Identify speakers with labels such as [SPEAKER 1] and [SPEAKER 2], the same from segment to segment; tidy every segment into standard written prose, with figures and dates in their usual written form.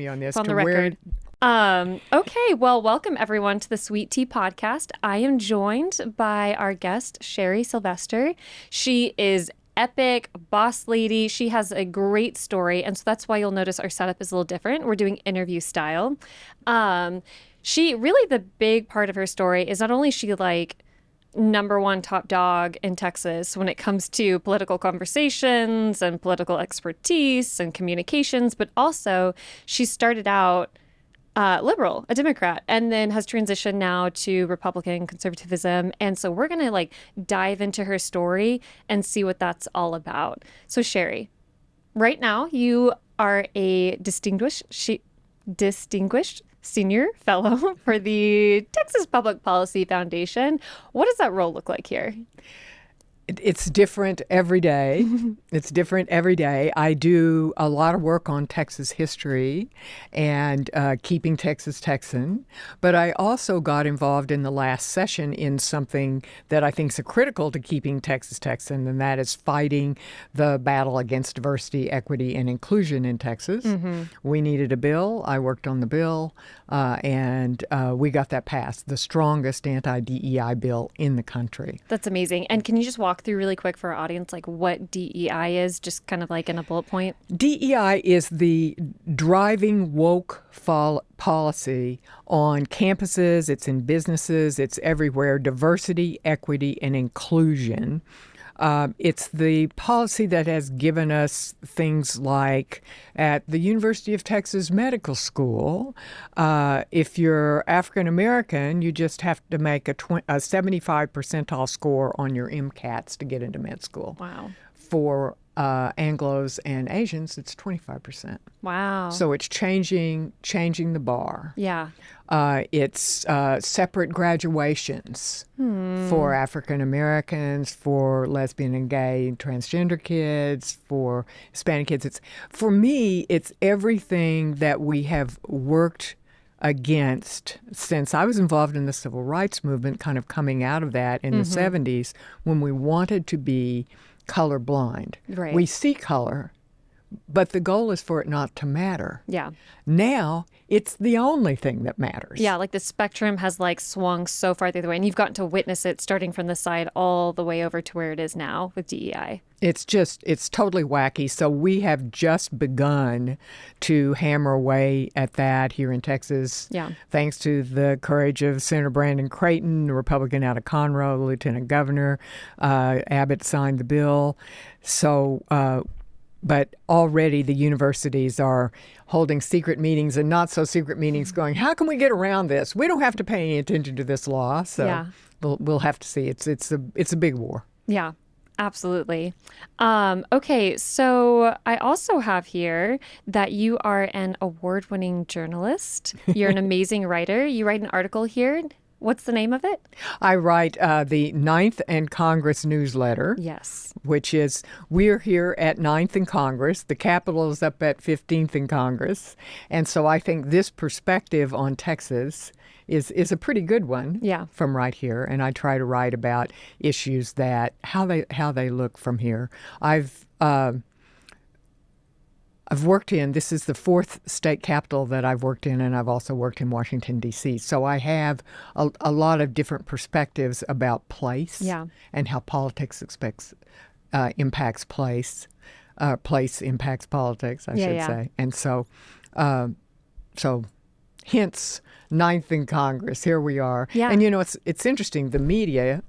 [SPEAKER 1] me on this.
[SPEAKER 2] On the record. Okay, well, welcome everyone to the Sweet Tea Podcast. I am joined by our guest, Sherry Sylvester. She is epic boss lady. She has a great story, and so that's why you'll notice our setup is a little different. We're doing interview style. She really, the big part of her story is not only is she like number one top dog in Texas when it comes to political conversations and political expertise and communications, but also she started out liberal, a Democrat, and then has transitioned now to Republican conservatism. And so we're going to like dive into her story and see what that's all about. So Sherry, right now you are a distinguished senior fellow for the Texas Public Policy Foundation. What does that role look like here?
[SPEAKER 1] It's different every day. It's different every day. I do a lot of work on Texas history and keeping Texas Texan. But I also got involved in the last session in something that I think is critical to keeping Texas Texan, and that is fighting the battle against diversity, equity, and inclusion in Texas. Mm-hmm. We needed a bill. I worked on the bill, and we got that passed, the strongest anti-DEI bill in the country.
[SPEAKER 2] That's amazing. And can you just walk through really quick for our audience, like what DEI is, just kind of like in a bullet point?
[SPEAKER 1] DEI is the driving woke policy on campuses. It's in businesses. It's everywhere. Diversity, equity, and inclusion. It's the policy that has given us things like at the University of Texas Medical School, if you're African American, you just have to make a 75 percentile score on your MCATs to get into med school.
[SPEAKER 2] Wow.
[SPEAKER 1] For Anglos and Asians, it's 25%.
[SPEAKER 2] Wow.
[SPEAKER 1] So it's changing the bar.
[SPEAKER 2] Yeah.
[SPEAKER 1] It's separate graduations for African Americans, for lesbian and gay and transgender kids, for Hispanic kids. For me, it's everything that we have worked against since I was involved in the civil rights movement, kind of coming out of that in the 70s, when we wanted to be colorblind.
[SPEAKER 2] Right.
[SPEAKER 1] We see color, but the goal is for it not to matter.
[SPEAKER 2] Yeah.
[SPEAKER 1] Now, it's the only thing that matters.
[SPEAKER 2] Yeah, like the spectrum has like swung so far the other way, and you've gotten to witness it starting from the side all the way over to where it is now with DEI.
[SPEAKER 1] It's totally wacky. So we have just begun to hammer away at that here in Texas.
[SPEAKER 2] Yeah. Thanks
[SPEAKER 1] to the courage of Senator Brandon Creighton, a Republican out of Conroe, Lieutenant Governor. Abbott signed the bill. So, but already the universities are holding secret meetings and not so secret meetings going, how can we get around this? We don't have to pay any attention to this law. So
[SPEAKER 2] yeah.
[SPEAKER 1] we'll have to see. It's a big war.
[SPEAKER 2] Yeah. Absolutely. Okay, so I also have here that you are an award-winning journalist. You're an amazing writer. You write an article here. What's the name of it?
[SPEAKER 1] I write the 9th and Congress newsletter.
[SPEAKER 2] Yes.
[SPEAKER 1] Which is, we're here at 9th and Congress. The Capitol is up at 15th and Congress. And so I think this perspective on Texas is a pretty good one.
[SPEAKER 2] Yeah. From
[SPEAKER 1] right here. And I try to write about issues that, how they look from here. I've worked in, this is the 4th state capital that I've worked in, and I've also worked in Washington, D.C. So I have a lot of different perspectives about place.
[SPEAKER 2] Yeah.
[SPEAKER 1] And how politics impacts place. Place impacts politics, I should say. And so hence 9th in Congress, here we are.
[SPEAKER 2] Yeah.
[SPEAKER 1] And it's interesting, the media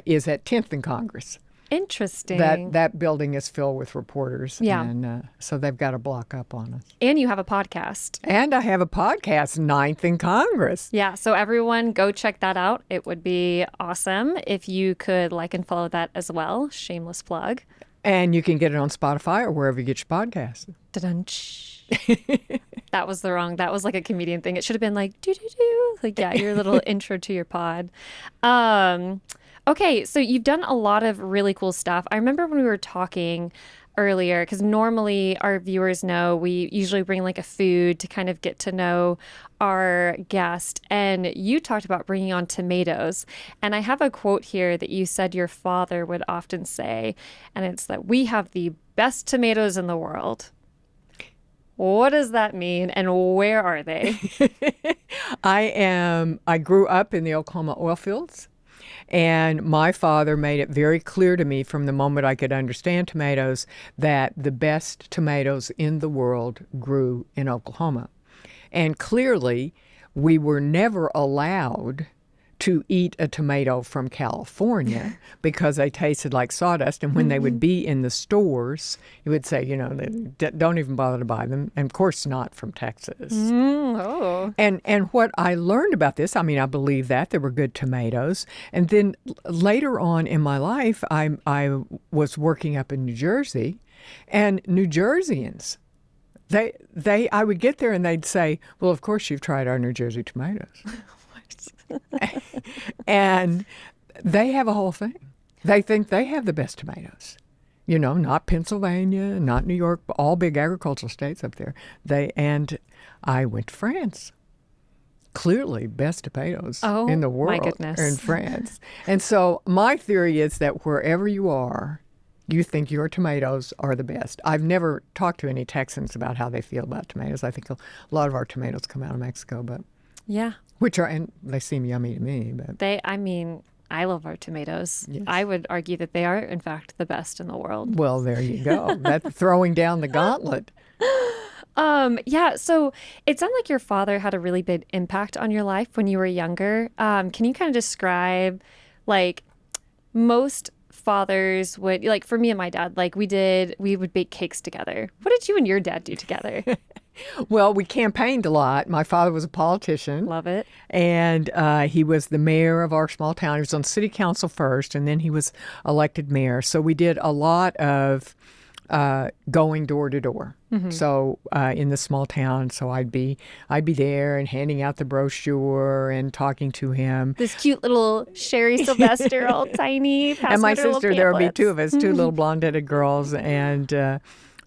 [SPEAKER 1] is at 10th in Congress.
[SPEAKER 2] Interesting.
[SPEAKER 1] That building is filled with reporters.
[SPEAKER 2] Yeah.
[SPEAKER 1] And so they've got a block up on us.
[SPEAKER 2] And you have a podcast.
[SPEAKER 1] And I have a podcast, 9th in Congress.
[SPEAKER 2] Yeah. So everyone go check that out. It would be awesome if you could like and follow that as well. Shameless plug.
[SPEAKER 1] And you can get it on Spotify or wherever you get your podcasts.
[SPEAKER 2] Da-dunch. That was like a comedian thing. It should have been like, do-do-do. Like, yeah, your little intro to your pod. Okay, so you've done a lot of really cool stuff. I remember when we were talking earlier, because normally our viewers know we usually bring like a food to kind of get to know our guest. And you talked about bringing on tomatoes. And I have a quote here that you said your father would often say, and it's that we have the best tomatoes in the world. What does that mean, and where are they?
[SPEAKER 1] I grew up in the Oklahoma oil fields, and my father made it very clear to me from the moment I could understand tomatoes that the best tomatoes in the world grew in Oklahoma. And clearly, we were never allowed to eat a tomato from California because they tasted like sawdust. And when they would be in the stores, you would say, don't even bother to buy them. And of course, not from Texas.
[SPEAKER 2] Oh.
[SPEAKER 1] And what I learned about this, I mean, I believe that there were good tomatoes. And then later on in my life, I was working up in New Jersey, and New Jerseyans, I would get there and they'd say, well, of course you've tried our New Jersey tomatoes. And they have a whole thing. They think they have the best tomatoes. Not Pennsylvania, not New York, but all big agricultural states up there. And I went to France. Clearly, best tomatoes in the world
[SPEAKER 2] my goodness.
[SPEAKER 1] are in France. And so my theory is that wherever you are, you think your tomatoes are the best. I've never talked to any Texans about how they feel about tomatoes. I think a lot of our tomatoes come out of Mexico, but
[SPEAKER 2] Yeah.
[SPEAKER 1] and they seem yummy to me. But
[SPEAKER 2] I love our tomatoes.
[SPEAKER 1] Yes.
[SPEAKER 2] I would argue that they are, in fact, the best in the world.
[SPEAKER 1] well, there you go. That's throwing down the gauntlet.
[SPEAKER 2] Yeah, so it sounded like your father had a really big impact on your life when you were younger. Can you kind of describe, like, most fathers would, like, for me and my dad, like, we would bake cakes together. What did you and your dad do together?
[SPEAKER 1] Well, we campaigned a lot. My father was a politician.
[SPEAKER 2] Love it.
[SPEAKER 1] And he was the mayor of our small town. He was on city council first, and then he was elected mayor. So we did a lot of going door to door. So in the small town, so I'd be there and handing out the brochure and talking to him.
[SPEAKER 2] This cute little Sherry Sylvester, all tiny.
[SPEAKER 1] And my
[SPEAKER 2] with her little
[SPEAKER 1] sister, there would be
[SPEAKER 2] pamphlets.
[SPEAKER 1] two of us, two little blonde-headed girls, and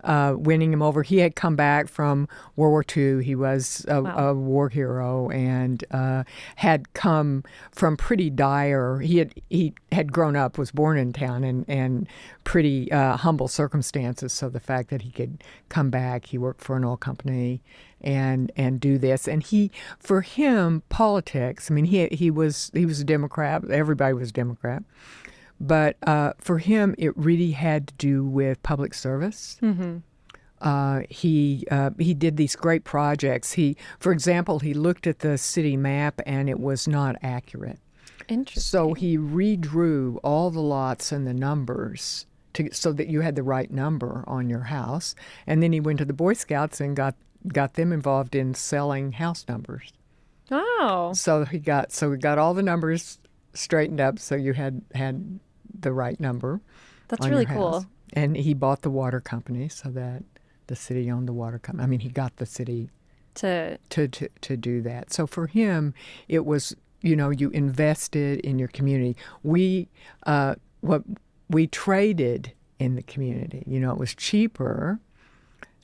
[SPEAKER 1] winning him over. He had come back from World War II. He was a war hero and had come from pretty dire. He had grown up, was born in town, and pretty humble circumstances. So the fact that he could come back, he worked for an oil company and do this. And for him, politics. I mean, he was a Democrat. Everybody was a Democrat. But for him, it really had to do with public service. He did these great projects. For example, he looked at the city map and it was not accurate.
[SPEAKER 2] Interesting.
[SPEAKER 1] So he redrew all the lots and the numbers so that you had the right number on your house. And then he went to the Boy Scouts and got them involved in selling house numbers.
[SPEAKER 2] Oh.
[SPEAKER 1] So we got all the numbers straightened up so you had the right number.
[SPEAKER 2] That's
[SPEAKER 1] on
[SPEAKER 2] really
[SPEAKER 1] your
[SPEAKER 2] cool.
[SPEAKER 1] house. And he bought the water company so that the city owned the water company. I mean, he got the city
[SPEAKER 2] To
[SPEAKER 1] do that. So for him, it was, you invested in your community. We traded in the community. It was cheaper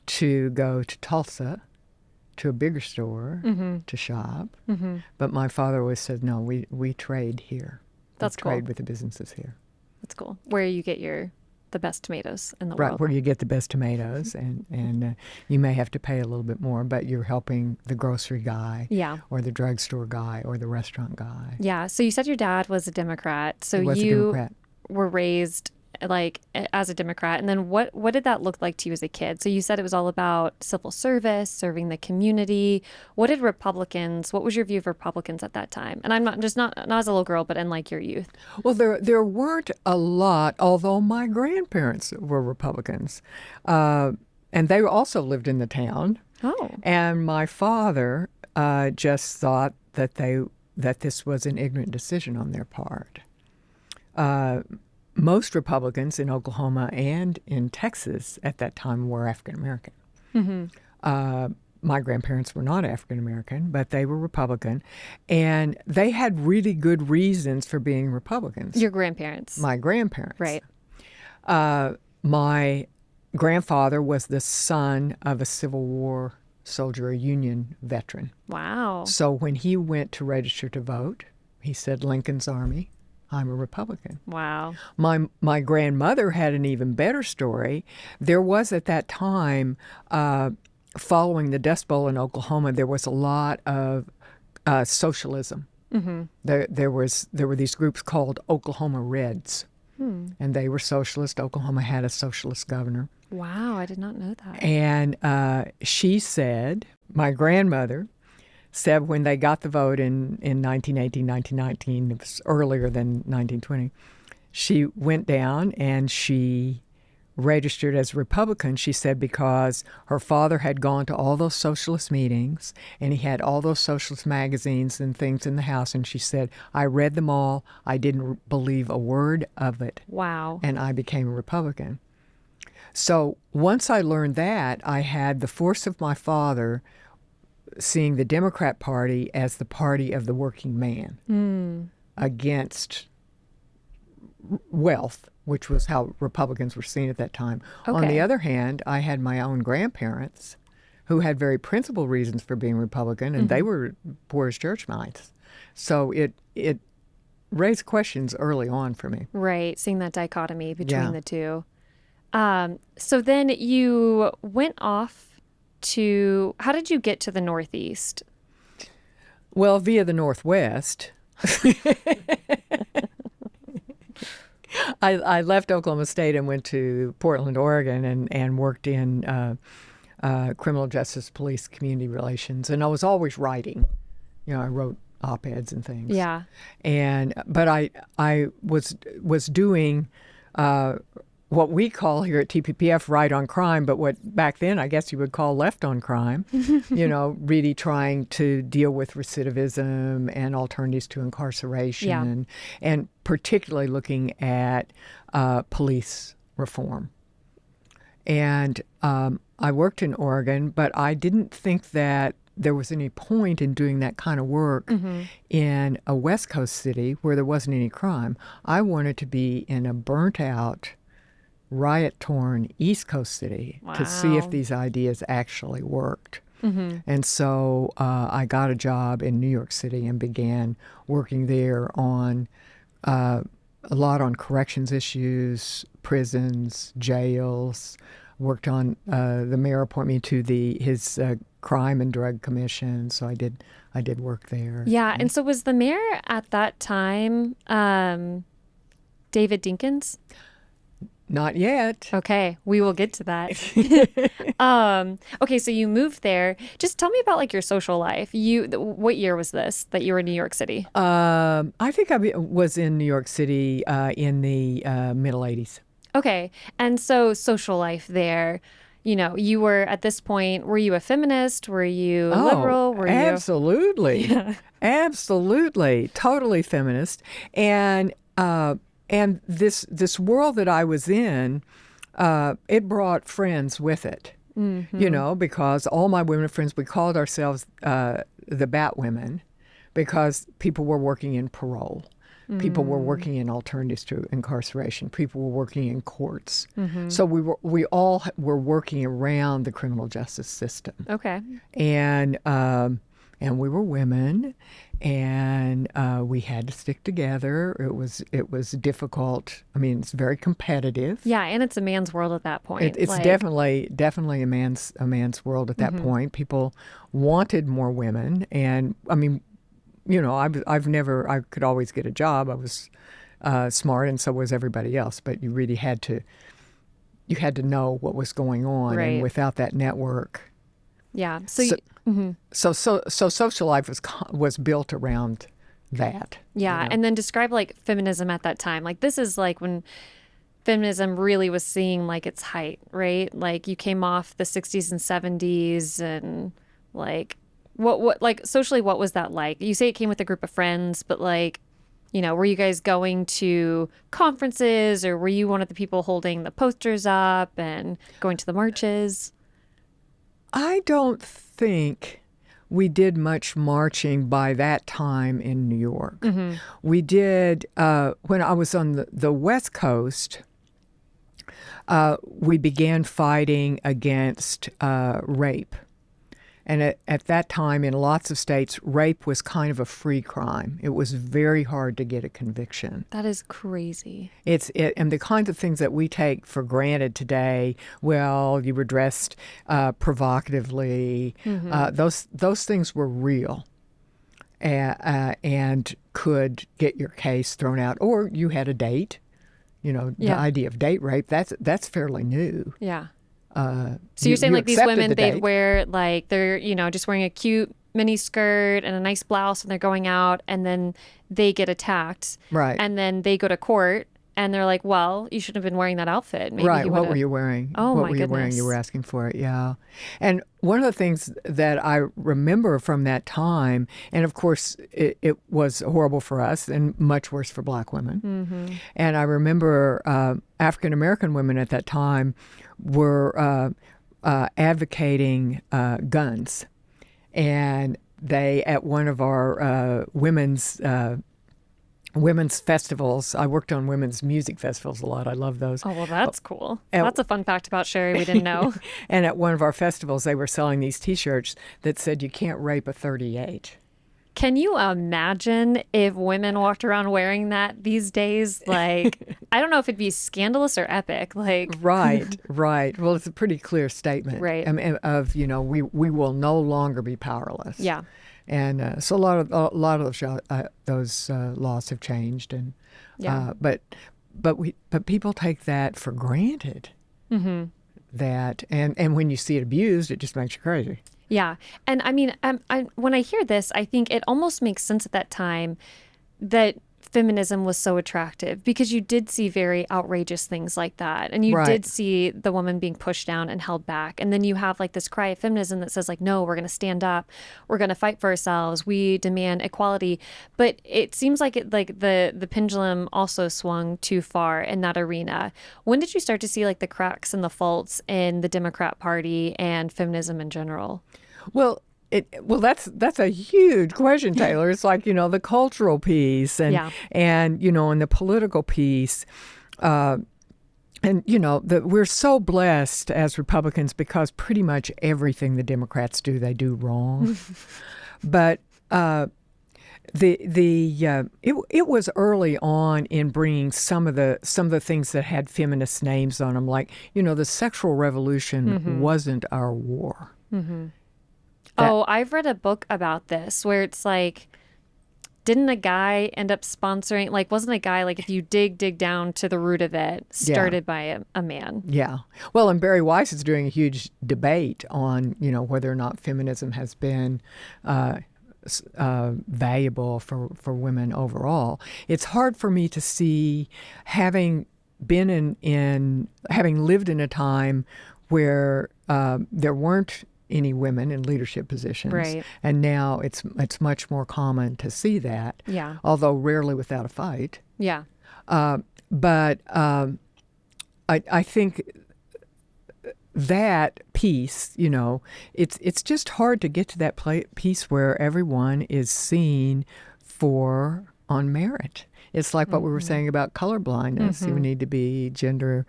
[SPEAKER 1] to go to Tulsa, to a bigger store, to shop. But my father always said, no, we trade here.
[SPEAKER 2] That's
[SPEAKER 1] we trade
[SPEAKER 2] cool.
[SPEAKER 1] with the businesses here.
[SPEAKER 2] That's cool. Where you get the best tomatoes in the
[SPEAKER 1] Right,
[SPEAKER 2] world.
[SPEAKER 1] where you get the best tomatoes, and you may have to pay a little bit more, but you're helping the grocery guy,
[SPEAKER 2] Yeah.
[SPEAKER 1] or the drugstore guy, or the restaurant guy.
[SPEAKER 2] Yeah. So you said your dad was a Democrat. So
[SPEAKER 1] He was a
[SPEAKER 2] you
[SPEAKER 1] Democrat.
[SPEAKER 2] were raised like as a Democrat. And then what did that look like to you as a kid? So you said it was all about civil service, serving the community. What was your view of Republicans at that time? And I'm not as a little girl, but in like your youth.
[SPEAKER 1] Well, there weren't a lot, although my grandparents were Republicans, and they also lived in the town.
[SPEAKER 2] Oh.
[SPEAKER 1] And my father just thought that this was an ignorant decision on their part. Most Republicans in Oklahoma and in Texas at that time were African American. My grandparents were not African American, but they were Republican, and they had really good reasons for being Republicans.
[SPEAKER 2] Your grandparents.
[SPEAKER 1] My grandparents.
[SPEAKER 2] Right.
[SPEAKER 1] My grandfather was the son of a Civil War soldier, a Union veteran.
[SPEAKER 2] Wow.
[SPEAKER 1] So when he went to register to vote, he said, Lincoln's Army, I'm a Republican.
[SPEAKER 2] Wow.
[SPEAKER 1] My grandmother had an even better story. There was at that time following the Dust Bowl in Oklahoma, there was a lot of socialism. There were these groups called Oklahoma Reds, and they were socialist. Oklahoma had a socialist governor.
[SPEAKER 2] Wow, I did not know that.
[SPEAKER 1] And she said, my grandmother said when they got the vote in 1918, 1919, it was earlier than 1920, she went down and she registered as a Republican, she said, because her father had gone to all those socialist meetings and he had all those socialist magazines and things in the house. And she said, I read them all. I didn't believe a word of it.
[SPEAKER 2] Wow.
[SPEAKER 1] And I became a Republican. So once I learned that, I had the force of my father seeing the Democrat Party as the party of the working man against wealth, which was how Republicans were seen at that time.
[SPEAKER 2] Okay.
[SPEAKER 1] On the other hand, I had my own grandparents who had very principled reasons for being Republican, and they were poor as church mice. So it raised questions early on for me.
[SPEAKER 2] Right, seeing that dichotomy between the two. So then you went off to, how did you get to the Northeast?
[SPEAKER 1] Well, via the Northwest. I left Oklahoma State and went to Portland, Oregon, and worked in criminal justice, police, community relations. And I was always writing. I wrote op-eds and things.
[SPEAKER 2] Yeah.
[SPEAKER 1] But I was doing what we call here at TPPF right on crime, but what back then I guess you would call left on crime, really trying to deal with recidivism and alternatives to incarceration, and particularly looking at police reform. And I worked in Oregon, but I didn't think that there was any point in doing that kind of work in a West Coast city where there wasn't any crime. I wanted to be in a burnt-out, riot-torn East Coast city to see if these ideas actually worked. And so I got a job in New York City and began working there on a lot on corrections issues, prisons, jails. Worked on the mayor appointed me to his crime and drug commission, so I did work there.
[SPEAKER 2] Yeah, and so was the mayor at that time David Dinkins?
[SPEAKER 1] Not yet.
[SPEAKER 2] Okay, we will get to that. Okay, so you moved there. Just tell me about like your social life. What year was this that you were in New York City?
[SPEAKER 1] I think I was in New York City in the middle 80s.
[SPEAKER 2] Okay, and so social life there. You were at this point. Were you a feminist? Were you liberal? Were
[SPEAKER 1] absolutely, absolutely, totally feminist, and this world that I was in, it brought friends with it. Because all my women friends, we called ourselves the Bat Women, because people were working in parole. People were working in alternatives to incarceration. People were working in courts. So we all were working around the criminal justice system.
[SPEAKER 2] Okay.
[SPEAKER 1] And we were women, and we had to stick together. It was difficult. I mean, it's very competitive.
[SPEAKER 2] Yeah, and it's a man's world at that point.
[SPEAKER 1] It's definitely a man's world at that point. People wanted more women, and I mean, I could always get a job. I was smart, and so was everybody else. But you really had to know what was going on,
[SPEAKER 2] right.
[SPEAKER 1] And without that network,
[SPEAKER 2] yeah.
[SPEAKER 1] So social life was built around that.
[SPEAKER 2] Yeah, and then describe like feminism at that time. Like this is like when feminism really was seeing like its height, right? Like you came off the 60s and 70s, and like. What like socially, what was that like? You say it came with a group of friends, but like, were you guys going to conferences, or were you one of the people holding the posters up and going to the marches?
[SPEAKER 1] I don't think we did much marching by that time in New York. We did, when I was on the West Coast, we began fighting against rape. And at that time, in lots of states, rape was kind of a free crime. It was very hard to get a conviction.
[SPEAKER 2] That is crazy.
[SPEAKER 1] And the kinds of things that we take for granted today, well, you were dressed provocatively, those things were real and could get your case thrown out. Or you had a date. The idea of date rape, that's fairly new.
[SPEAKER 2] Yeah. So you're saying like these women, they'd wear like they're, just wearing a cute mini skirt and a nice blouse and they're going out and then they get attacked.
[SPEAKER 1] Right.
[SPEAKER 2] And then they go to court and they're like, well, you shouldn't have been wearing that outfit. Maybe
[SPEAKER 1] right. What were you wearing?
[SPEAKER 2] Oh,
[SPEAKER 1] what
[SPEAKER 2] my
[SPEAKER 1] were you wearing?
[SPEAKER 2] goodness.
[SPEAKER 1] You were asking for it. Yeah. And one of the things that I remember from that time, and of course it was horrible for us and much worse for Black women. Mm-hmm. And I remember African American women at that time were advocating guns. And they, at one of our women's festivals, I worked on women's music festivals a lot. I love those.
[SPEAKER 2] Oh, well, that's cool. That's a fun fact about Sherry we didn't know.
[SPEAKER 1] And at one of our festivals, they were selling these T-shirts that said, "You can't rape a 38."
[SPEAKER 2] Can you imagine if women walked around wearing that these days? Like, I don't know if it'd be scandalous or epic. Like,
[SPEAKER 1] right. Well, it's a pretty clear statement,
[SPEAKER 2] right?
[SPEAKER 1] Of we will no longer be powerless.
[SPEAKER 2] Yeah.
[SPEAKER 1] And so a lot of those laws have changed, and but people take that for granted. Mm-hmm. That and when you see it abused, it just makes you crazy.
[SPEAKER 2] Yeah. And I mean, when I hear this, I think it almost makes sense at that time that feminism was so attractive because you did see very outrageous things like that. And you did see the woman being pushed down and held back. And then you have like this cry of feminism that says like, no, we're going to stand up. We're going to fight for ourselves. We demand equality. But it seems like the pendulum also swung too far in that arena. When did you start to see like the cracks and the faults in the Democrat Party and feminism in general?
[SPEAKER 1] Well, that's a huge question, Taylor. It's like, the cultural piece and and the political piece. And we're so blessed as Republicans because pretty much everything the Democrats do, they do wrong. But it was early on in bringing some of the things that had feminist names on them, like the sexual revolution wasn't our war.
[SPEAKER 2] Mm-hmm. I've read a book about this where it's like, didn't a guy end up sponsoring, like, wasn't a guy, like, if you dig down to the root of it, started by a man?
[SPEAKER 1] Yeah. Well, and Barry Weiss is doing a huge debate on, whether or not feminism has been valuable for women overall. It's hard for me to see, having been having lived in a time where there weren't any women in leadership positions. Right. And now it's much more common to see that.
[SPEAKER 2] Yeah.
[SPEAKER 1] Although rarely without a fight.
[SPEAKER 2] Yeah.
[SPEAKER 1] But I think that piece, it's just hard to get to that piece where everyone is seen on merit. It's like what we were saying about color blindness. You need to be gender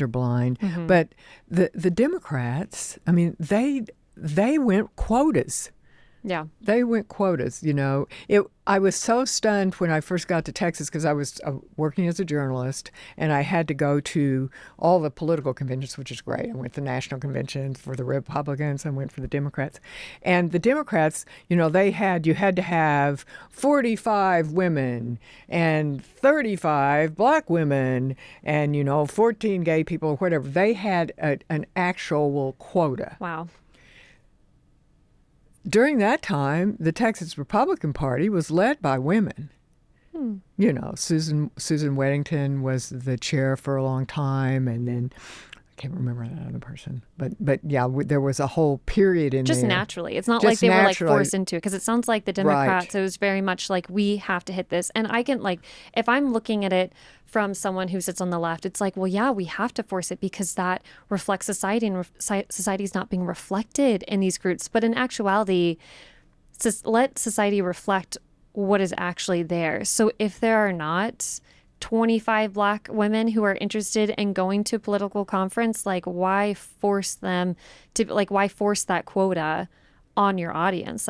[SPEAKER 1] blind. But the Democrats, I mean, they went quotas.
[SPEAKER 2] Yeah.
[SPEAKER 1] They went quotas, I was so stunned when I first got to Texas because I was working as a journalist and I had to go to all the political conventions, which is great. I went to national conventions for the Republicans. I went for the Democrats. And the Democrats, you had to have 45 women and 35 Black women and, 14 gay people or whatever. They had an actual quota.
[SPEAKER 2] Wow.
[SPEAKER 1] During that time, the Texas Republican Party was led by women. Susan Weddington was the chair for a long time, and then I can't remember that other person. But yeah, there was a whole period in
[SPEAKER 2] just
[SPEAKER 1] there.
[SPEAKER 2] Naturally. It's not like they were like forced into it, because it sounds like the Democrats, it was very much like, we have to hit this. And I can, like, if I'm looking at it from someone who sits on the left, it's like, well, yeah, we have to force it because that reflects society, and society is not being reflected in these groups. But in actuality, let society reflect what is actually there. So if there are not 25 Black women who are interested in going to a political conference, like, why force them to, like, why force that quota on your audience.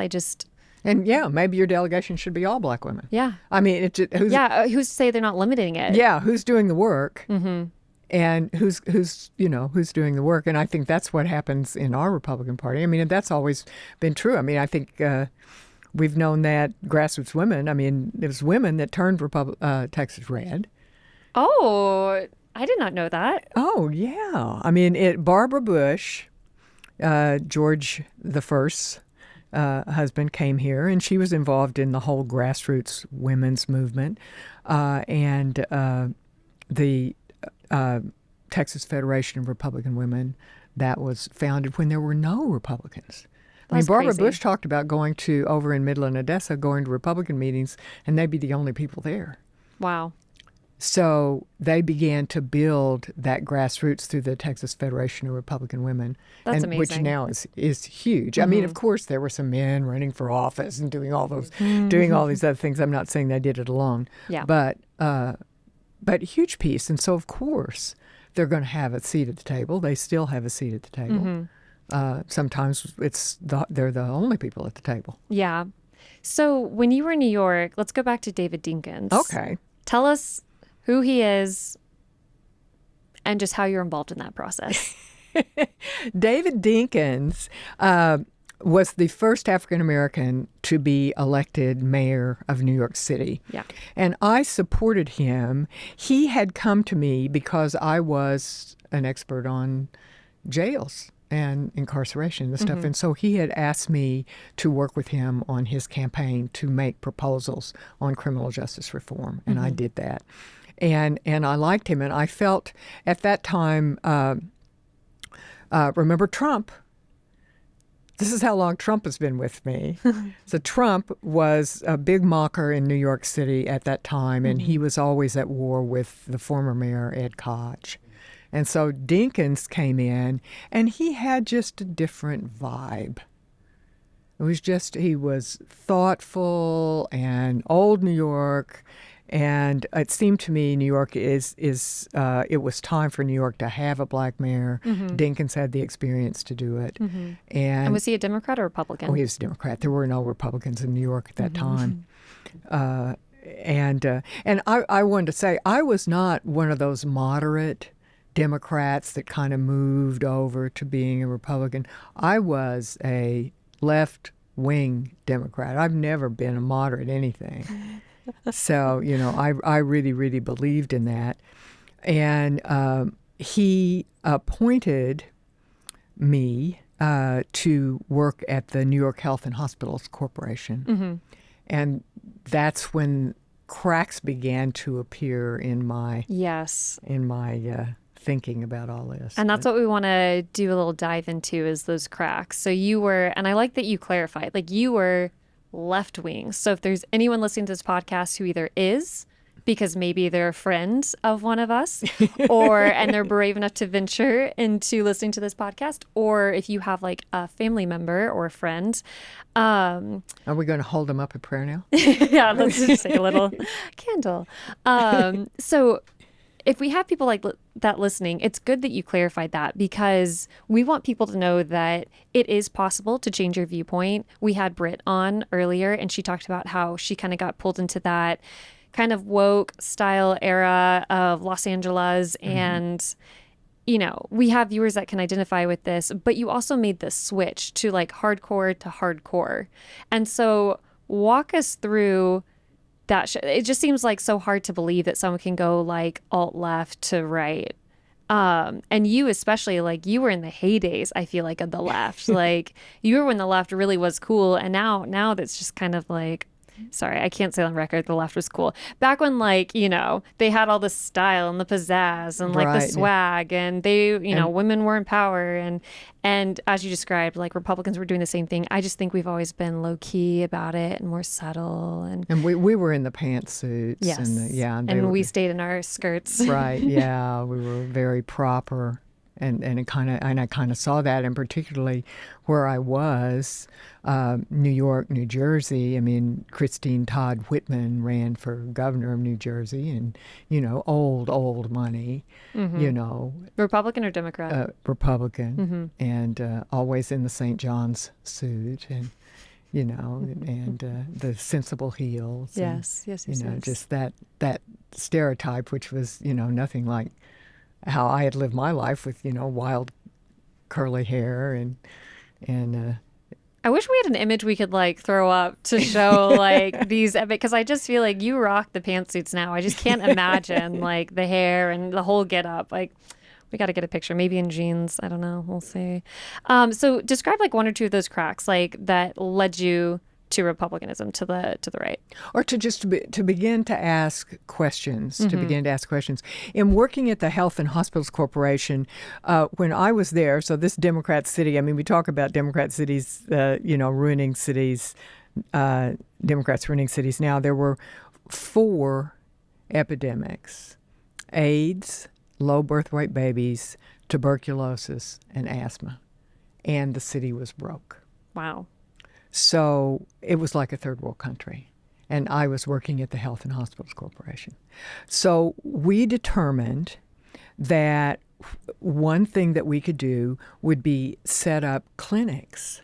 [SPEAKER 1] And yeah, maybe your delegation should be all Black women.
[SPEAKER 2] Yeah.
[SPEAKER 1] I mean,
[SPEAKER 2] Who's to say they're not limiting it?
[SPEAKER 1] Yeah, who's doing the work? Mm-hmm. And who's doing the work? And I think that's what happens in our Republican Party. I mean, that's always been true. I mean, I think we've known that grassroots women. I mean, it was women that turned Texas red.
[SPEAKER 2] Oh, I did not know that.
[SPEAKER 1] Oh yeah. I mean, Barbara Bush, George the First's husband, came here, and she was involved in the whole grassroots women's movement, and the Texas Federation of Republican Women, that was founded when there were no Republicans. I mean, Barbara Bush talked about over in Midland, Odessa, going to Republican meetings, and they'd be the only people there.
[SPEAKER 2] Wow.
[SPEAKER 1] So they began to build that grassroots through the Texas Federation of Republican Women,
[SPEAKER 2] That's amazing.
[SPEAKER 1] Which now is huge. I mean, of course, there were some men running for office and doing all these other things. I'm not saying they did it alone.
[SPEAKER 2] Yeah.
[SPEAKER 1] But huge piece. And so, of course, they're going to have a seat at the table. They still have a seat at the table. Sometimes they're the only people at the table.
[SPEAKER 2] Yeah. So when you were in New York, let's go back to David Dinkins.
[SPEAKER 1] Okay.
[SPEAKER 2] Tell us who he is and just how you're involved in that process.
[SPEAKER 1] David Dinkins was the first African-American to be elected mayor of New York City.
[SPEAKER 2] Yeah.
[SPEAKER 1] And I supported him. He had come to me because I was an expert on jails and incarceration and stuff. And so he had asked me to work with him on his campaign to make proposals on criminal justice reform. And I did that. And I liked him. And I felt at that time, remember Trump? This is how long Trump has been with me. So Trump was a big mocker in New York City at that time, and he was always at war with the former mayor, Ed Koch. And so Dinkins came in, and he had just a different vibe. He was thoughtful and old New York. And it seemed to me New York it was time for New York to have a Black mayor. Dinkins had the experience to do it.
[SPEAKER 2] And was he a Democrat or Republican?
[SPEAKER 1] Oh, he was a Democrat. There were no Republicans in New York at that time. And I wanted to say, I was not one of those moderate Democrats that kind of moved over to being a Republican. I was a left-wing Democrat. I've never been a moderate anything. So, I really, really believed in that. And he appointed me to work at the New York Health and Hospitals Corporation. And that's when cracks began to appear in my thinking about all this.
[SPEAKER 2] And that's what we want to do a little dive into, is those cracks. So you were, and I like that you clarified, like you were left wing. So if there's anyone listening to this podcast who either is, because maybe they're a friend of one of us, and they're brave enough to venture into listening to this podcast, or if you have like a family member or a friend.
[SPEAKER 1] Are we going to hold them up at prayer now?
[SPEAKER 2] Yeah, let's just take a little candle. So if we have people like that listening, it's good that you clarified that, because we want people to know that it is possible to change your viewpoint. We had Britt on earlier, and she talked about how she kind of got pulled into that kind of woke style era of Los Angeles. And, we have viewers that can identify with this, but you also made this switch to like hardcore to hardcore. And so walk us through that. It just seems like so hard to believe that someone can go like alt left to right. And you especially, like, you were in the heydays, I feel like, of the left. Like, you were when the left really was cool. And now that's just kind of like, sorry, I can't say on record the left was cool. Back when, like, they had all the style and the pizzazz and like the swag, and they, women were in power. And as you described, like, Republicans were doing the same thing. I just think we've always been low key about it and more subtle. And
[SPEAKER 1] we were in the pantsuits.
[SPEAKER 2] Yes.
[SPEAKER 1] And
[SPEAKER 2] we stayed in our skirts.
[SPEAKER 1] Right. Yeah. We were very proper. and I kind of saw that, and particularly where I was, New York, New Jersey. I mean, Christine Todd Whitman ran for governor of New Jersey, and old money,
[SPEAKER 2] Republican or Democrat?
[SPEAKER 1] Republican, and always in the St. John's suit, and the sensible heels.
[SPEAKER 2] Yes,
[SPEAKER 1] and,
[SPEAKER 2] yes.
[SPEAKER 1] just that stereotype, which was, nothing like how I had lived my life with, wild curly hair and
[SPEAKER 2] I wish we had an image we could like throw up to show like these epic, because I just feel like you rock the pantsuits now. I just can't imagine like the hair and the whole get up. Like, we got to get a picture, maybe in jeans. I don't know. We'll see. So describe like one or two of those cracks like that led you to republicanism, to the right,
[SPEAKER 1] or to begin to ask questions. To begin to ask questions. In working at the Health and Hospitals Corporation, when I was there, so this Democrat city. I mean, we talk about Democrat cities, ruining cities. Democrats ruining cities. Now there were 4 epidemics: AIDS, low birth weight babies, tuberculosis, and asthma. And the city was broke.
[SPEAKER 2] Wow.
[SPEAKER 1] So it was like a third world country. And I was working at the Health and Hospitals Corporation. So we determined that one thing that we could do would be set up clinics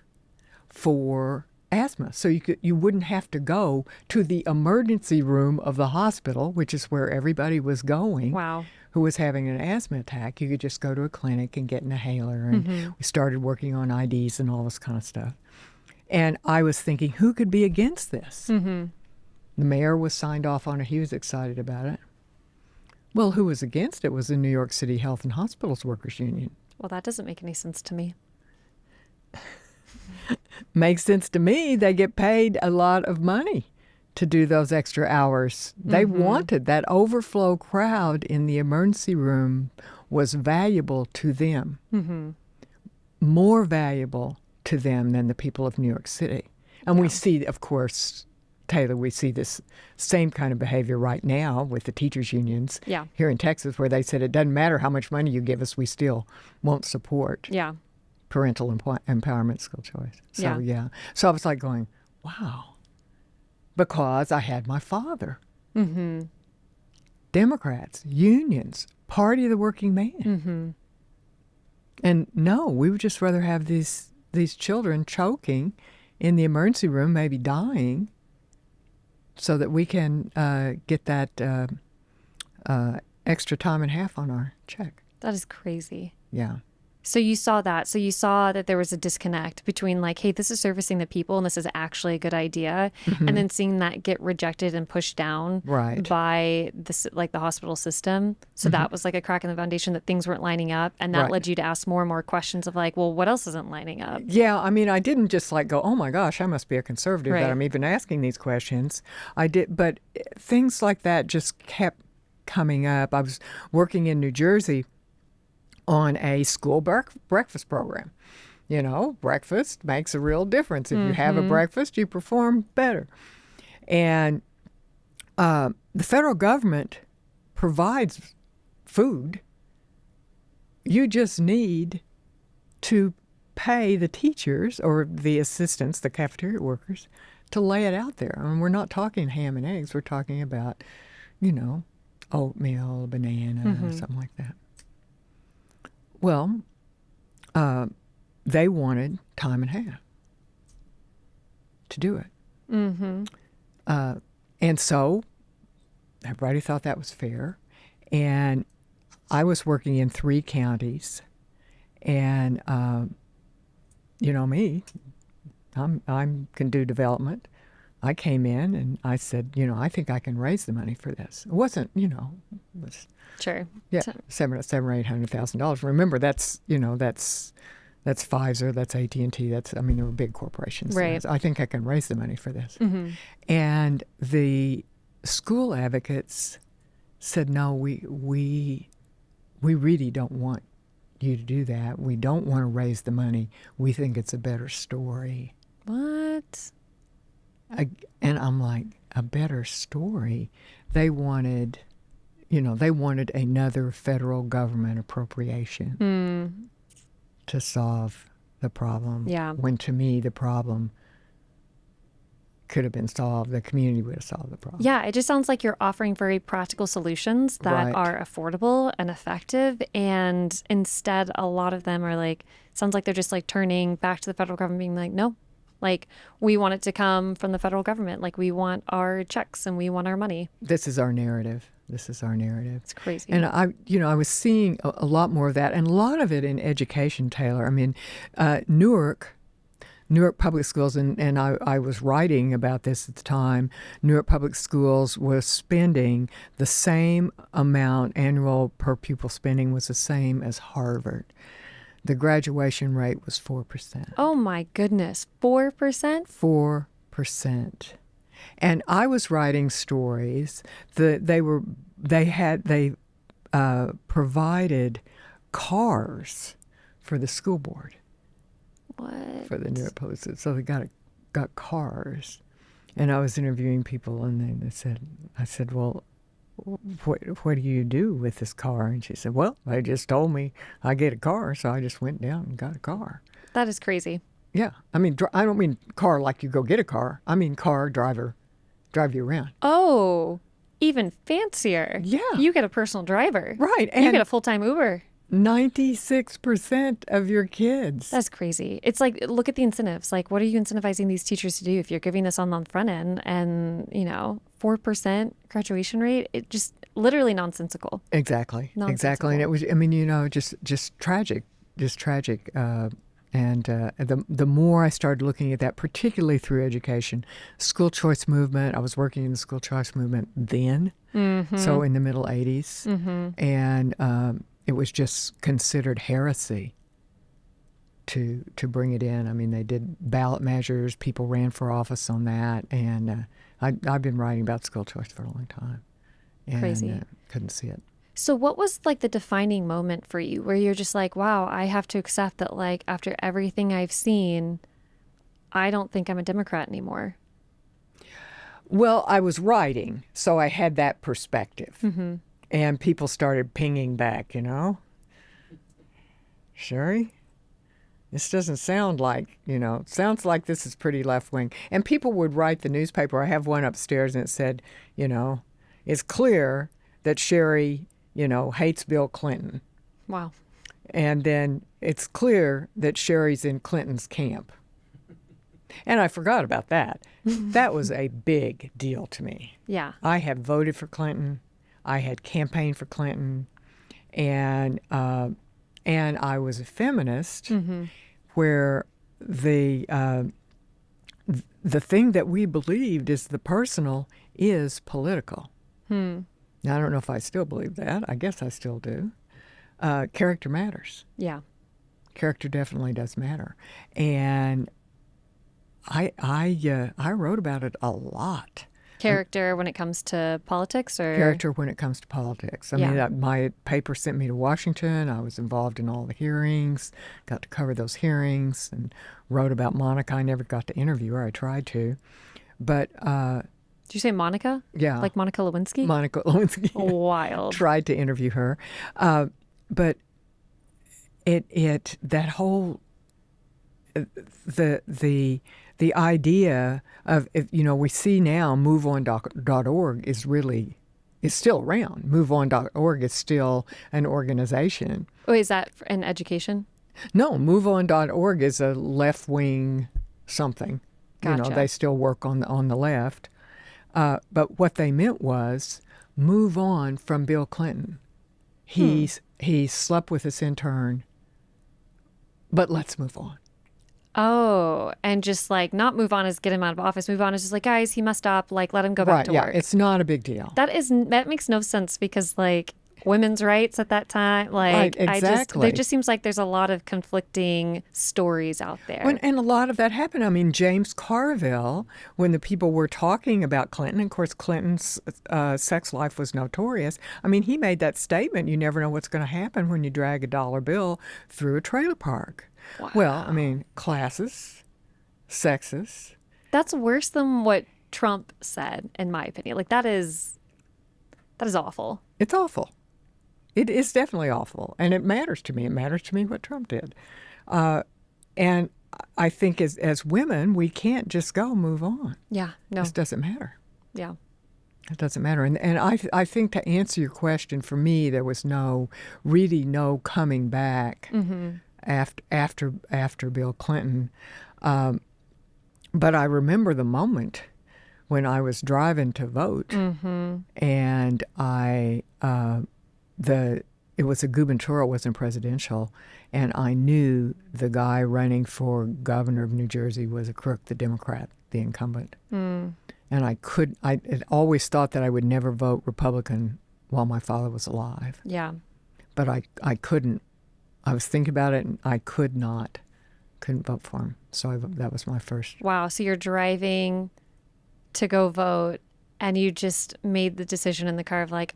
[SPEAKER 1] for asthma. So you wouldn't have to go to the emergency room of the hospital, which is where everybody was going.
[SPEAKER 2] Wow.
[SPEAKER 1] Who was having an asthma attack. You could just go to a clinic and get an inhaler. And we started working on IDs and all this kind of stuff. And I was thinking, who could be against this? The mayor was signed off on it. He was excited about it. Well, who was against it was the New York City Health and Hospitals Workers Union.
[SPEAKER 2] Well, that doesn't make any sense to me.
[SPEAKER 1] Makes sense to me. They get paid a lot of money to do those extra hours. They wanted that overflow crowd in the emergency room was valuable to them. More valuable to them than the people of New York City. And we see, of course, Taylor, we see this same kind of behavior right now with the teachers' unions here in Texas, where they said it doesn't matter how much money you give us, we still won't support parental empowerment school choice. So, So I was like going, wow. Because I had my father. Democrats, unions, party of the working man. And no, we would just rather have these children choking in the emergency room, maybe dying, so that we can get that extra time and a half on our check.
[SPEAKER 2] That is crazy.
[SPEAKER 1] Yeah.
[SPEAKER 2] So you saw that. So you saw that there was a disconnect between like, hey, this is servicing the people and this is actually a good idea. And then seeing that get rejected and pushed down by this, like the hospital system. So that was like a crack in the foundation that things weren't lining up. And that led you to ask more and more questions of like, well, what else isn't lining up?
[SPEAKER 1] Yeah. I mean, I didn't just like go, oh my gosh, I must be a conservative that I'm even asking these questions. I did. But things like that just kept coming up. I was working in New Jersey on a school breakfast program. Breakfast makes a real difference. If you have a breakfast, you perform better. And the federal government provides food. You just need to pay the teachers or the assistants, the cafeteria workers, to lay it out there. I mean, we're not talking ham and eggs. We're talking about, oatmeal, banana, something like that. Well, they wanted time and a half to do it. And so everybody thought that was fair. And I was working in 3 counties. And, me, I can do development. I came in and I said, I think I can raise the money for this. It wasn't, it was
[SPEAKER 2] Sure.
[SPEAKER 1] Yeah, $700,000 or $800,000. Remember, that's Pfizer, that's AT&T, there were big corporations.
[SPEAKER 2] Right.
[SPEAKER 1] I think I can raise the money for this. And the school advocates said, no, we really don't want you to do that. We don't want to raise the money. We think it's a better story.
[SPEAKER 2] What?
[SPEAKER 1] And I'm like, a better story? They wanted they wanted another federal government appropriation to solve the problem.
[SPEAKER 2] Yeah.
[SPEAKER 1] When to me, the problem could have been solved. The community would have solved the problem.
[SPEAKER 2] Yeah, it just sounds like you're offering very practical solutions that
[SPEAKER 1] Right.
[SPEAKER 2] are affordable and effective. And instead, a lot of them are like, sounds like they're just like turning back to the federal government, being like, no, like we want it to come from the federal government. Like we want our checks and we want our money.
[SPEAKER 1] This is our narrative. This is our narrative.
[SPEAKER 2] It's crazy.
[SPEAKER 1] And I was seeing a lot more of that, and a lot of it in education, Taylor. I mean, Newark Public Schools, and I was writing about this at the time, Newark Public Schools was spending the same amount, annual per pupil spending was the same as Harvard. The graduation rate was 4%.
[SPEAKER 2] Oh my goodness, 4%?
[SPEAKER 1] 4%. And I was writing stories that they provided cars for the school board.
[SPEAKER 2] What?
[SPEAKER 1] For the Newark Public Schools. So they got cars. And I was interviewing people, and I said, well, what do you do with this car? And she said, well, they just told me I get a car, so I just went down and got a car.
[SPEAKER 2] That is crazy.
[SPEAKER 1] Yeah. I mean, I don't mean car like you go get a car. I mean car, drive you around.
[SPEAKER 2] Oh, even fancier.
[SPEAKER 1] Yeah.
[SPEAKER 2] You get a personal driver.
[SPEAKER 1] Right.
[SPEAKER 2] You
[SPEAKER 1] And
[SPEAKER 2] get a full-time Uber.
[SPEAKER 1] 96% of your kids.
[SPEAKER 2] That's crazy. It's like, look at the incentives. Like, what are you incentivizing these teachers to do if you're giving this on the front end and, 4% graduation rate? It just literally nonsensical.
[SPEAKER 1] Exactly.
[SPEAKER 2] Nonsensical.
[SPEAKER 1] Exactly. And it was, just tragic, And the more I started looking at that, particularly through education, school choice movement, I was working in the school choice movement then, so in the middle 80s. And it was just considered heresy to bring it in. I mean, they did ballot measures. People ran for office on that. And I've been writing about school choice for a long time. And,
[SPEAKER 2] Crazy.
[SPEAKER 1] Couldn't see it.
[SPEAKER 2] So what was like the defining moment for you where you're just like, wow, I have to accept that, like, after everything I've seen, I don't think I'm a Democrat anymore?
[SPEAKER 1] Well, I was writing, so I had that perspective. And people started pinging back, Sherry, this doesn't sound like, it sounds like this is pretty left-wing. And people would write the newspaper. I have one upstairs, and it said, it's clear that Sherry, hates Bill Clinton.
[SPEAKER 2] Wow.
[SPEAKER 1] And then it's clear that Sherry's in Clinton's camp. And I forgot about that. That was a big deal to me.
[SPEAKER 2] Yeah.
[SPEAKER 1] I had voted for Clinton. I had campaigned for Clinton, and I was a feminist, where the thing that we believed is the personal is political. Now, I don't know if I still believe that. I guess I still do. Character matters.
[SPEAKER 2] Yeah.
[SPEAKER 1] Character definitely does matter, and I wrote about it a lot.
[SPEAKER 2] Character when it comes to politics, or
[SPEAKER 1] Character when it comes to politics. I
[SPEAKER 2] Yeah.
[SPEAKER 1] mean, my paper sent me to Washington. I was involved in all the hearings, got to cover those hearings, and wrote about Monica. I never got to interview her. I tried to. But,
[SPEAKER 2] did you say Monica?
[SPEAKER 1] yeah.
[SPEAKER 2] Like Monica Lewinsky?
[SPEAKER 1] Monica Lewinsky.
[SPEAKER 2] Wild.
[SPEAKER 1] Tried to interview her. But that whole, the idea of, we see now MoveOn.org is still around. MoveOn.org is still an organization.
[SPEAKER 2] Oh, is that in education?
[SPEAKER 1] No, MoveOn.org is a left-wing something.
[SPEAKER 2] Gotcha.
[SPEAKER 1] They still work on the left. But what they meant was move on from Bill Clinton. He slept with this intern, but let's move on.
[SPEAKER 2] Oh, and just like not move on as get him out of office. Move on is just like, guys, he messed up. Like, let him go back to
[SPEAKER 1] yeah,
[SPEAKER 2] work.
[SPEAKER 1] it's not a big deal.
[SPEAKER 2] That makes no sense because like women's rights at that time, like
[SPEAKER 1] Right, exactly.
[SPEAKER 2] there just seems like there's a lot of conflicting stories out there.
[SPEAKER 1] And a lot of that happened. I mean, James Carville, when the people were talking about Clinton, of course, Clinton's sex life was notorious. I mean, he made that statement, you never know what's going to happen when you drag a dollar bill through a trailer park.
[SPEAKER 2] Wow.
[SPEAKER 1] Well, I mean, classist, sexist.
[SPEAKER 2] That's worse than what Trump said, in my opinion. Like that is awful.
[SPEAKER 1] It's awful. It is definitely awful, and it matters to me. It matters to me what Trump did, and I think as women, we can't just go move on.
[SPEAKER 2] Yeah. No.
[SPEAKER 1] This doesn't matter.
[SPEAKER 2] Yeah.
[SPEAKER 1] It doesn't matter. And I think to answer your question, for me, there was really no coming back after Bill Clinton. But I remember the moment when I was driving to vote, and it was a gubernatorial, it wasn't presidential, and I knew the guy running for governor of New Jersey was a crook, the Democrat, the incumbent. And I had always thought that I would never vote Republican while my father was alive.
[SPEAKER 2] Yeah.
[SPEAKER 1] But I couldn't. I was thinking about it, and I couldn't vote for him. So that was my first.
[SPEAKER 2] Wow. So you're driving to go vote, and you just made the decision in the car of like,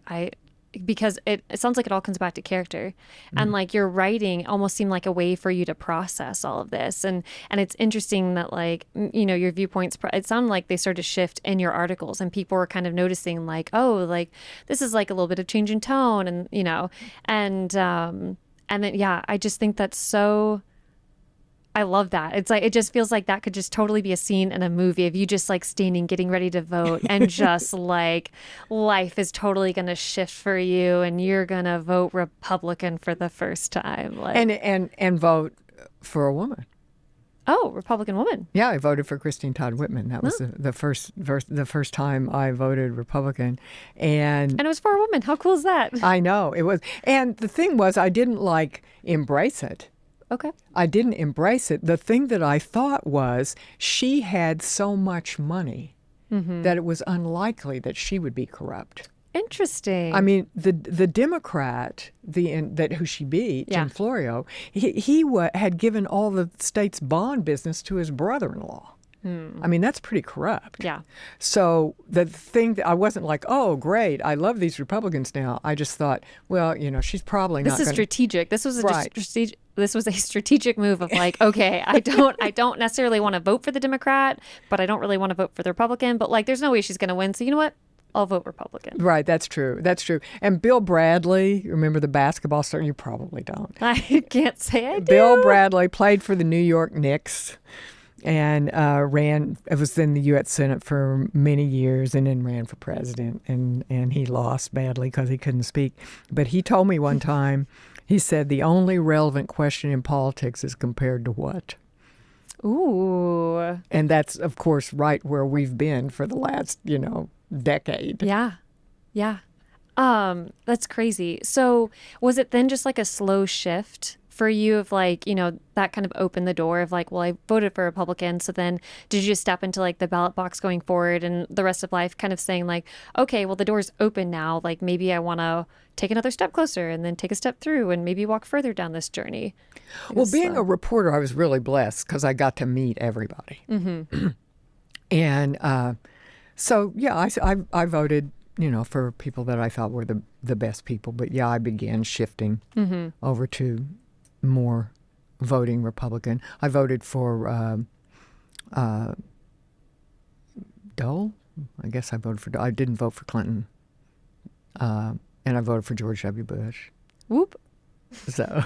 [SPEAKER 2] because it sounds like it all comes back to character, and like your writing almost seemed like a way for you to process all of this, and it's interesting that like your viewpoints, it sounded like they started to shift in your articles, and people were kind of noticing like, oh, like this is like a little bit of change in tone, and and then yeah, I just think that's so. I love that. It's like, it just feels like that could just totally be a scene in a movie of you just like standing, getting ready to vote, and just like life is totally going to shift for you, and you're going to vote Republican for the first time. Like,
[SPEAKER 1] and vote for a woman.
[SPEAKER 2] Oh, Republican woman.
[SPEAKER 1] Yeah, I voted for Christine Todd Whitman. That was the first time I voted Republican, and
[SPEAKER 2] it was for a woman. How cool is that?
[SPEAKER 1] I know it was. And the thing was, I didn't like embrace it.
[SPEAKER 2] Okay.
[SPEAKER 1] I didn't embrace it. The thing that I thought was she had so much money that it was unlikely that she would be corrupt.
[SPEAKER 2] Interesting.
[SPEAKER 1] I mean, the Democrat, who she beat, Jim Florio, he had given all the state's bond business to his brother-in-law. I mean, that's pretty corrupt.
[SPEAKER 2] Yeah.
[SPEAKER 1] So the thing that I wasn't like, oh, great, I love these Republicans now. I just thought, well, she's probably not.
[SPEAKER 2] This is strategic. This was
[SPEAKER 1] Right.
[SPEAKER 2] This was a strategic move of like, okay, I don't necessarily want to vote for the Democrat, but I don't really want to vote for the Republican. But like, there's no way she's going to win. So you know what? I'll vote Republican.
[SPEAKER 1] Right, that's true. That's true. And Bill Bradley, remember the basketball star? You probably don't.
[SPEAKER 2] I can't say I do.
[SPEAKER 1] Bill Bradley played for the New York Knicks and was in the U.S. Senate for many years, and then ran for president. And he lost badly because he couldn't speak. But he told me one time, he said, the only relevant question in politics is compared to what?
[SPEAKER 2] Ooh.
[SPEAKER 1] And that's, of course, right where we've been for the last, decade.
[SPEAKER 2] Yeah. Yeah. That's crazy. So was it then just like a slow shift for you of like, that kind of opened the door of like, well, I voted for Republican. So then did you just step into like the ballot box going forward and the rest of life kind of saying like, okay, well, the door's open now. Like maybe I want to take another step closer and then take a step through and maybe walk further down this journey.
[SPEAKER 1] Well, being a reporter, I was really blessed because I got to meet everybody. And so, yeah, I voted, for people that I thought were the best people. But yeah, I began shifting over to more voting Republican. I voted for Dole. I guess I voted for Dole. I didn't vote for Clinton. And I voted for George W. Bush.
[SPEAKER 2] Whoop.
[SPEAKER 1] So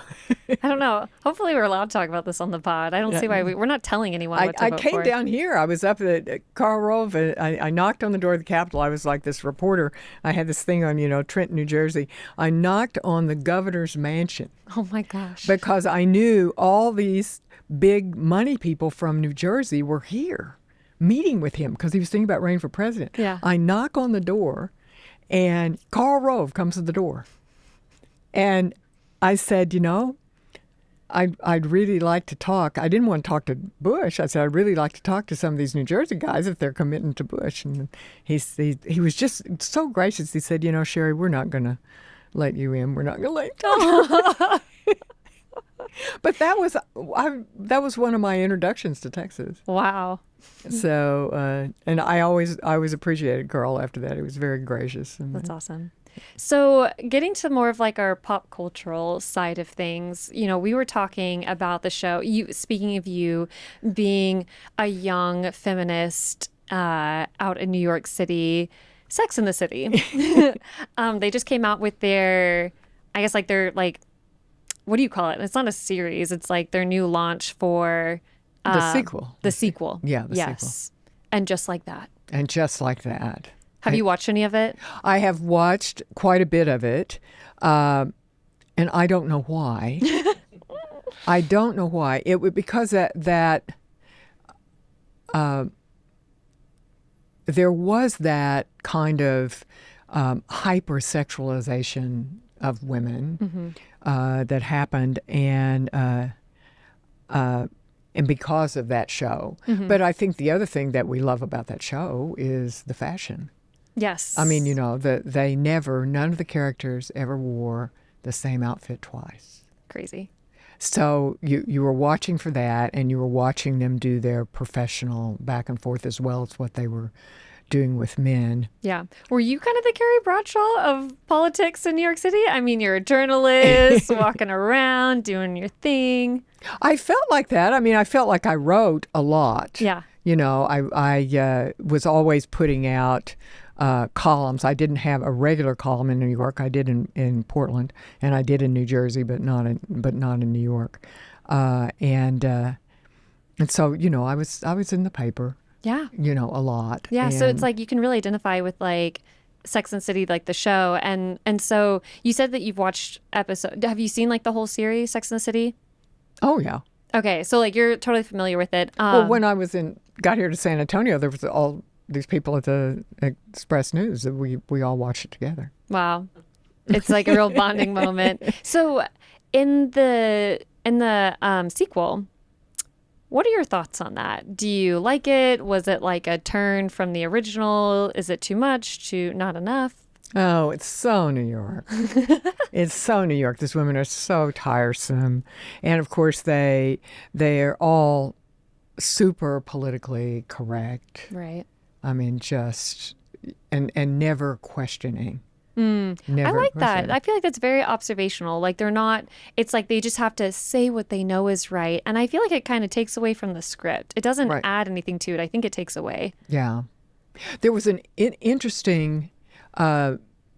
[SPEAKER 2] I don't know. Hopefully we're allowed to talk about this on the pod. I don't see why we're not telling anyone what to vote for.
[SPEAKER 1] I came down here. I was up at Karl Rove. I knocked on the door of the Capitol. I was like this reporter. I had this thing on, Trenton, New Jersey. I knocked on the governor's mansion.
[SPEAKER 2] Oh, my gosh.
[SPEAKER 1] Because I knew all these big money people from New Jersey were here meeting with him because he was thinking about running for president.
[SPEAKER 2] Yeah.
[SPEAKER 1] I knock on the door, and Karl Rove comes to the door. And I said, I'd really like to talk. I didn't want to talk to Bush. I said, I'd really like to talk to some of these New Jersey guys if they're committing to Bush. And he was just so gracious. He said, Sherry, we're not going to let you in. We're not going to let you in. But that was one of my introductions to Texas.
[SPEAKER 2] Wow.
[SPEAKER 1] So, and I always appreciated Carl after that. He was very gracious.
[SPEAKER 2] That's awesome. So getting to more of like our pop cultural side of things, we were talking about the show, speaking of you being a young feminist out in New York City, Sex in the City. They just came out with their, I guess like their like, what do you call it? It's not a series. It's like their new launch for
[SPEAKER 1] The sequel.
[SPEAKER 2] The sequel.
[SPEAKER 1] Yeah, the sequel.
[SPEAKER 2] Yes. And just like that.
[SPEAKER 1] And just like that.
[SPEAKER 2] Have you watched any of it?
[SPEAKER 1] I have watched quite a bit of it, and I don't know why. I don't know why. It was because that there was that kind of hypersexualization of women that happened, and because of that show. But I think the other thing that we love about that show is the fashion.
[SPEAKER 2] Yes.
[SPEAKER 1] I mean, none of the characters ever wore the same outfit twice.
[SPEAKER 2] Crazy.
[SPEAKER 1] So you were watching for that, and you were watching them do their professional back and forth as well as what they were doing with men.
[SPEAKER 2] Yeah. Were you kind of the Carrie Bradshaw of politics in New York City? I mean, you're a journalist, walking around, doing your thing.
[SPEAKER 1] I felt like that. I mean, I felt like I wrote a lot.
[SPEAKER 2] Yeah.
[SPEAKER 1] You know, I was always putting out columns. I didn't have a regular column in New York. I did in Portland, and I did in New Jersey, but not in New York. And so, you know, I was in the paper.
[SPEAKER 2] Yeah.
[SPEAKER 1] You know, a lot.
[SPEAKER 2] Yeah. So it's like you can really identify with like Sex and the City, like the show, and so you said that you've watched episode. Have you seen like the whole series, Sex and the City?
[SPEAKER 1] Oh yeah.
[SPEAKER 2] Okay, so like you're totally familiar with it.
[SPEAKER 1] Well, when I got here to San Antonio, there was all these people at the Express News that we all watched it together.
[SPEAKER 2] Wow, it's like a real bonding moment. So, in the sequel, what are your thoughts on that? Do you like it? Was it like a turn from the original? Is it too much? Too not enough?
[SPEAKER 1] Oh, it's so New York. It's so New York. These women are so tiresome, and of course they're all super politically correct.
[SPEAKER 2] Right.
[SPEAKER 1] I mean, just and never questioning.
[SPEAKER 2] I
[SPEAKER 1] Never
[SPEAKER 2] like that.
[SPEAKER 1] questioning.
[SPEAKER 2] I feel like that's very observational. Like they're not, it's like they just have to say what they know is right. And I feel like it kind of takes away from the script. It doesn't
[SPEAKER 1] Right.
[SPEAKER 2] add anything to it. I think it takes away.
[SPEAKER 1] Yeah, there was an interesting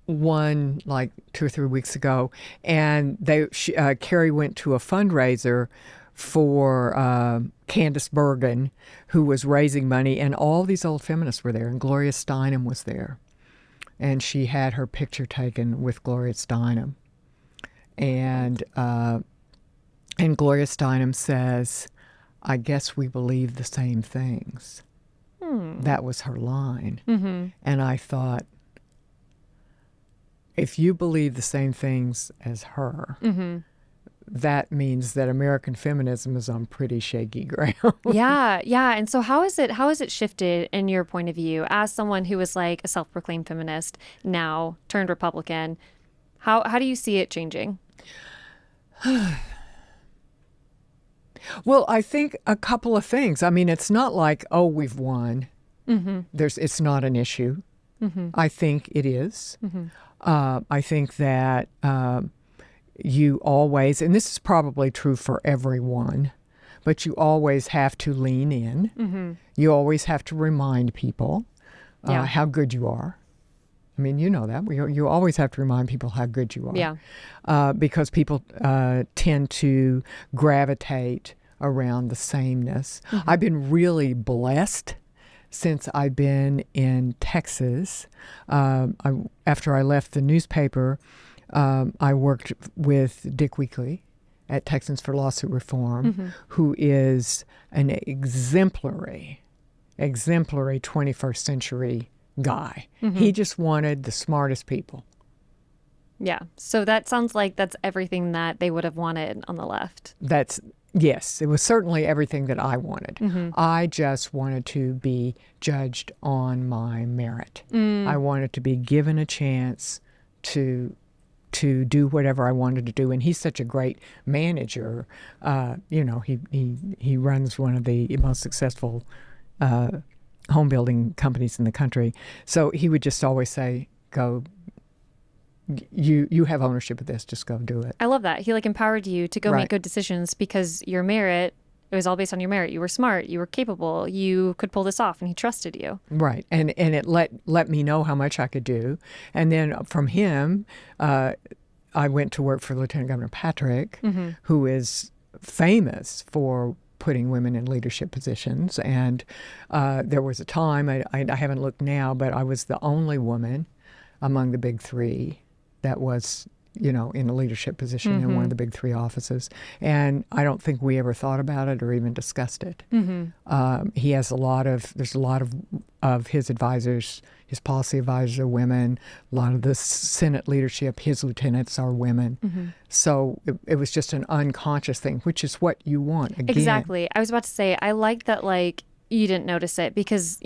[SPEAKER 1] one like 2 or 3 weeks ago, and Carrie went to a fundraiser for Candace Bergen, who was raising money, and all these old feminists were there, and Gloria Steinem was there, and she had her picture taken with Gloria Steinem, and Gloria Steinem says, "I guess we believe the same things." That was her line. And I thought, if you believe the same things as her, that means that American feminism is on pretty shaky ground.
[SPEAKER 2] Yeah. Yeah. And so how is it shifted in your point of view as someone who is like a self-proclaimed feminist now turned Republican? How do you see it changing?
[SPEAKER 1] Well, I think a couple of things. I mean, it's not like, oh, we've won. It's not an issue. I think it is. I think that you always, and this is probably true for everyone, but you always have to lean in. You always have to remind people how good you are. I mean, you know that. You always have to remind people how good you are.
[SPEAKER 2] Yeah.
[SPEAKER 1] Because people tend to gravitate around the sameness. I've been really blessed since I've been in Texas. After I left the newspaper, I worked with Dick Weekly at Texans for Lawsuit Reform, who is an exemplary 21st century guy. He just wanted the smartest people.
[SPEAKER 2] Yeah. So that sounds like that's everything that they would have wanted on the left.
[SPEAKER 1] Yes, it was certainly everything that I wanted. I just wanted to be judged on my merit. I wanted to be given a chance to do whatever I wanted to do. And he's such a great manager. You know, he runs one of the most successful home building companies in the country. So he would just always say, "Go. You have ownership of this. Just go do it."
[SPEAKER 2] I love that. He like empowered you to go
[SPEAKER 1] Right.
[SPEAKER 2] make good decisions because your merit it was all based on your merit. You were smart, you were capable, you could pull this off, and he trusted you.
[SPEAKER 1] Right. And it let me know how much I could do. And then from him, I went to work for Lieutenant Governor Patrick, who is famous for putting women in leadership positions. And there was a time, I haven't looked now, but I was the only woman among the big three that was, in a leadership position in one of the big three offices. And I don't think we ever thought about it or even discussed it. He has there's a lot of his advisors, his policy advisors are women. A lot of the Senate leadership, his lieutenants are women. So it was just an unconscious thing, which is what you want. Again.
[SPEAKER 2] Exactly. I was about to say, I like that, like, you didn't notice it because,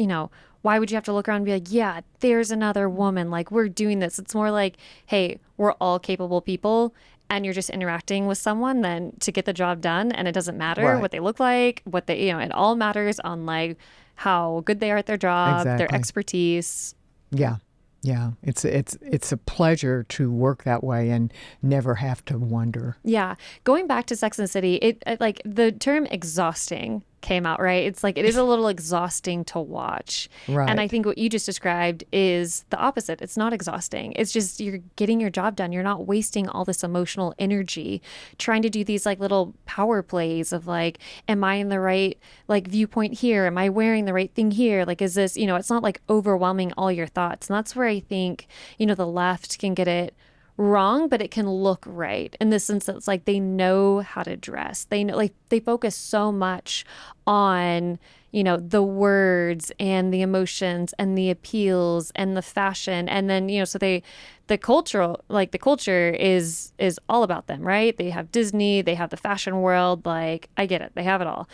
[SPEAKER 2] why would you have to look around and be like, yeah, there's another woman, like, we're doing this. It's more like, hey, we're all capable people and you're just interacting with someone then to get the job done. And it doesn't matter what they look like, what they, it all matters on like how good they are at their job, their expertise.
[SPEAKER 1] Yeah. Yeah, it's a pleasure to work that way and never have to wonder.
[SPEAKER 2] Yeah, going back to Sex and the City, it like the term exhausting came out, right? It's like it is a little exhausting to watch.
[SPEAKER 1] Right.
[SPEAKER 2] And I think what you just described is the opposite. It's not exhausting. It's just you're getting your job done. You're not wasting all this emotional energy trying to do these like little power plays of like, am I in the right like viewpoint here? Am I wearing the right thing here? Like, is this, it's not like overwhelming all your thoughts. And that's where I think, the left can get it wrong, but it can look right in the sense that it's like they know how to dress. They know, like, they focus so much on, the words and the emotions and the appeals and the fashion. And then, so the culture is all about them, right? They have Disney, they have the fashion world. Like, I get it. They have it all,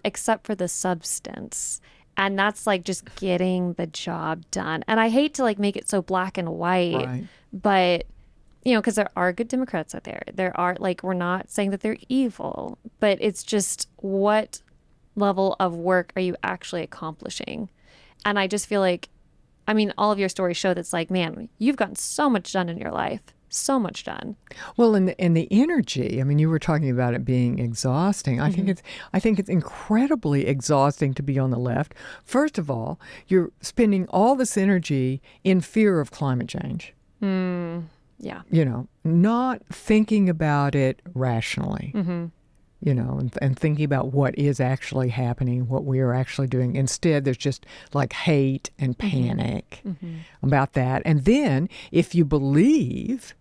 [SPEAKER 2] except for the substance. And that's like just getting the job done. And I hate to like make it so black and white, but because there are good Democrats out there. There are, like, we're not saying that they're evil, but it's just what level of work are you actually accomplishing? And I just feel like, all of your stories show that's like, man, you've gotten so much done in your life. So much done.
[SPEAKER 1] Well, and the energy. You were talking about it being exhausting. I think it's incredibly exhausting to be on the left. First of all, you're spending all this energy in fear of climate change.
[SPEAKER 2] Yeah.
[SPEAKER 1] Not thinking about it rationally. And thinking about what is actually happening, what we are actually doing. Instead, there's just like hate and panic about that. And then if you believe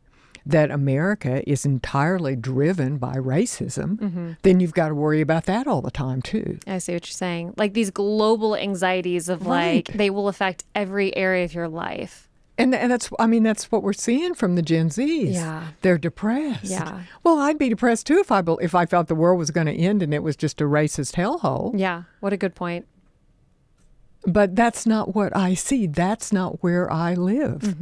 [SPEAKER 1] that America is entirely driven by racism, then you've got to worry about that all the time too.
[SPEAKER 2] I see what you're saying. Like these global anxieties of like, they will affect every area of your life.
[SPEAKER 1] And that's what we're seeing from the Gen Zs.
[SPEAKER 2] Yeah.
[SPEAKER 1] They're depressed.
[SPEAKER 2] Yeah.
[SPEAKER 1] Well, I'd be depressed too if I felt the world was going to end and it was just a racist hellhole.
[SPEAKER 2] Yeah. What a good point.
[SPEAKER 1] But that's not what I see. That's not where I live.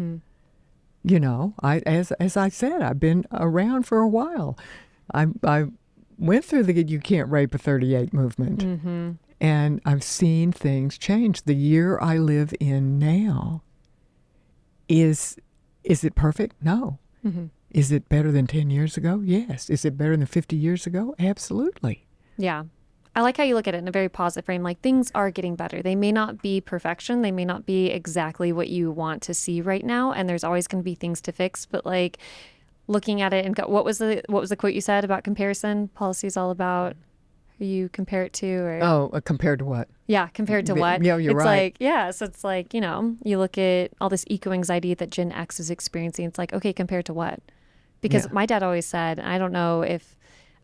[SPEAKER 1] As I said, I've been around for a while. I went through the You Can't Rape a 38 movement. And I've seen things change. The year I live in now, is it perfect? No. Is it better than 10 years ago? Yes. Is it better than 50 years ago? Absolutely.
[SPEAKER 2] Yeah. I like how you look at it in a very positive frame. Like, things are getting better. They may not be perfection. They may not be exactly what you want to see right now. And there's always going to be things to fix. But like looking at it and what was the quote you said about comparison? Policy is all about who you compare it to, or
[SPEAKER 1] compared to what?
[SPEAKER 2] Yeah, compared to what?
[SPEAKER 1] Yeah, you're right.
[SPEAKER 2] Like, yeah, so it's like, you look at all this eco-anxiety that Gen X is experiencing. It's like, okay, compared to what? Because my dad always said, and I don't know if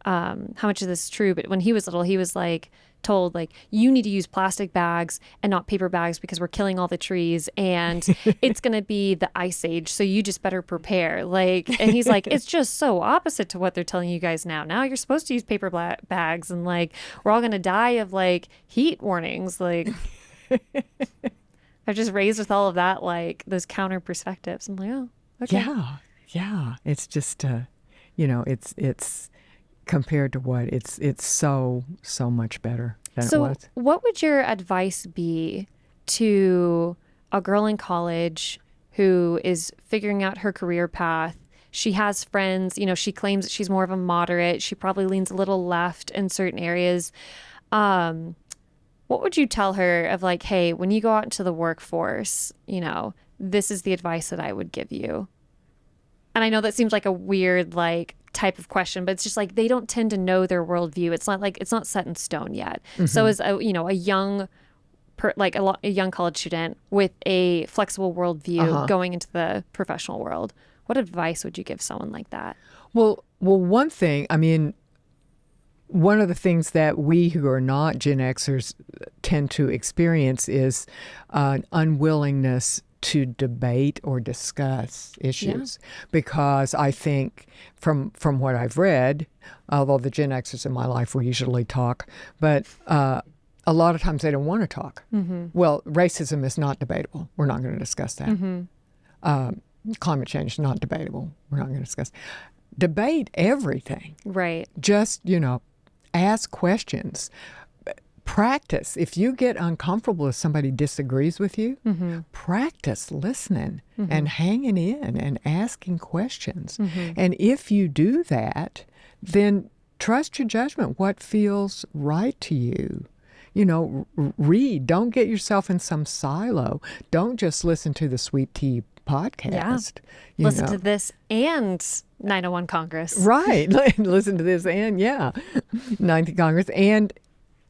[SPEAKER 2] how much of this is true, but when he was little, he was like told, like, you need to use plastic bags and not paper bags because we're killing all the trees and it's going to be the ice age. So you just better prepare. Like, and he's like, it's just so opposite to what they're telling you guys now. Now you're supposed to use paper bags and like, we're all going to die of like heat warnings. Like, I've just raised with all of that, like those counter perspectives. I'm like, oh, okay.
[SPEAKER 1] Yeah. It's just, it's compared to what it's so much better than it was.
[SPEAKER 2] So what would your advice be to a girl in college who is figuring out her career path, She has friends. She claims that she's more of a moderate. She probably leans a little left in certain areas. What would you tell her of like, hey, when you go out into the workforce, this is the advice that I would give you? And I know that seems like a weird, like, type of question, but it's just like they don't tend to know their worldview. It's not set in stone yet. So as a young a young college student with a flexible worldview going into the professional world, what advice would you give someone like that?
[SPEAKER 1] Well, one thing, I mean, one of the things that we who are not Gen Xers tend to experience is an unwillingness to debate or discuss issues. Because I think from what I've read, although the Gen Xers in my life will usually talk, but a lot of times they don't want to talk. Well, racism is not debatable. We're not going to discuss that. Climate change is not debatable. We're not going to discuss. Debate everything.
[SPEAKER 2] Right.
[SPEAKER 1] Just, ask questions. Practice. If you get uncomfortable if somebody disagrees with you, practice listening and hanging in and asking questions. And if you do that, then trust your judgment, what feels right to you. Read. Don't get yourself in some silo. Don't just listen to the Sweet Tea podcast.
[SPEAKER 2] Listen to this and 901 Congress.
[SPEAKER 1] Right. Listen to this and 90 Congress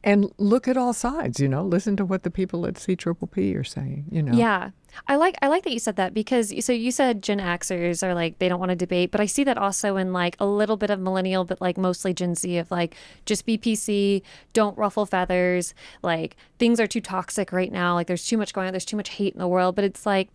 [SPEAKER 1] and look at all sides, listen to what the people at CPPP are saying,
[SPEAKER 2] Yeah. I like that you said that because so you said Gen Xers are like, they don't want to debate, but I see that also in like a little bit of millennial, but like mostly Gen Z of like, just be PC, don't ruffle feathers. Like things are too toxic right now. Like there's too much going on. There's too much hate in the world, but it's like,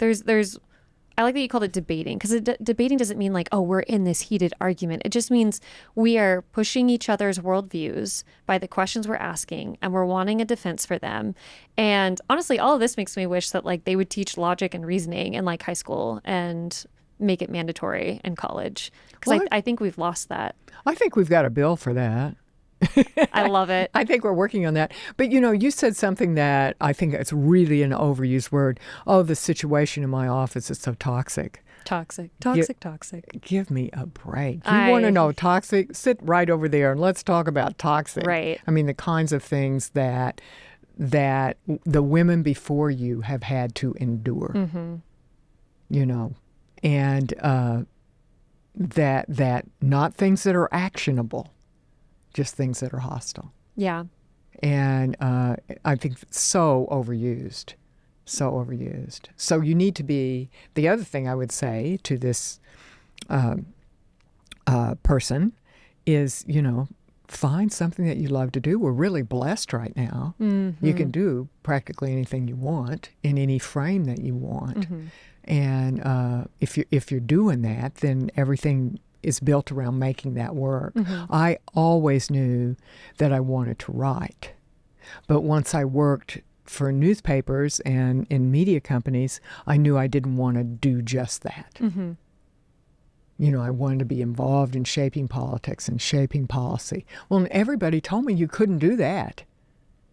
[SPEAKER 2] I like that you called it debating because debating doesn't mean like, oh, we're in this heated argument. It just means we are pushing each other's worldviews by the questions we're asking and we're wanting a defense for them. And honestly, all of this makes me wish that like they would teach logic and reasoning in like high school and make it mandatory in college because I think we've lost that.
[SPEAKER 1] I think we've got a bill for that.
[SPEAKER 2] I love it.
[SPEAKER 1] I think we're working on that. But, you said something that I think it's really an overused word. Oh, the situation in my office is so toxic.
[SPEAKER 2] Toxic.
[SPEAKER 1] Give me a break. You want to know toxic? Sit right over there and let's talk about toxic.
[SPEAKER 2] Right.
[SPEAKER 1] I mean, the kinds of things that the women before you have had to endure. And that not things that are actionable. Just things that are hostile.
[SPEAKER 2] Yeah.
[SPEAKER 1] And I think so overused. So you need to be, the other thing I would say to this person is, find something that you love to do. We're really blessed right now. You can do practically anything you want in any frame that you want. And if you're doing that, then everything is built around making that work. I always knew that I wanted to write. But once I worked for newspapers and in media companies, I knew I didn't want to do just that. I wanted to be involved in shaping politics and shaping policy. Well, and everybody told me you couldn't do that.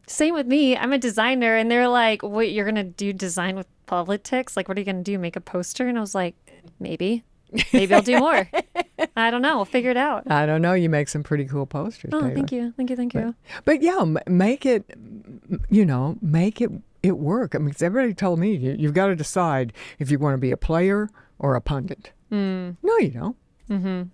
[SPEAKER 2] Same with me. I'm a designer, and they're like, "What, you're going to do design with politics? Like, what are you going to do, make a poster?" And I was like, maybe I'll do more. I don't know. We'll figure it out.
[SPEAKER 1] I don't know. You make some pretty cool posters.
[SPEAKER 2] Oh,
[SPEAKER 1] Taylor.
[SPEAKER 2] thank you.
[SPEAKER 1] But yeah, make it, it work. I mean, 'cause everybody told me you've got to decide if you want to be a player or a pundit. No, you don't.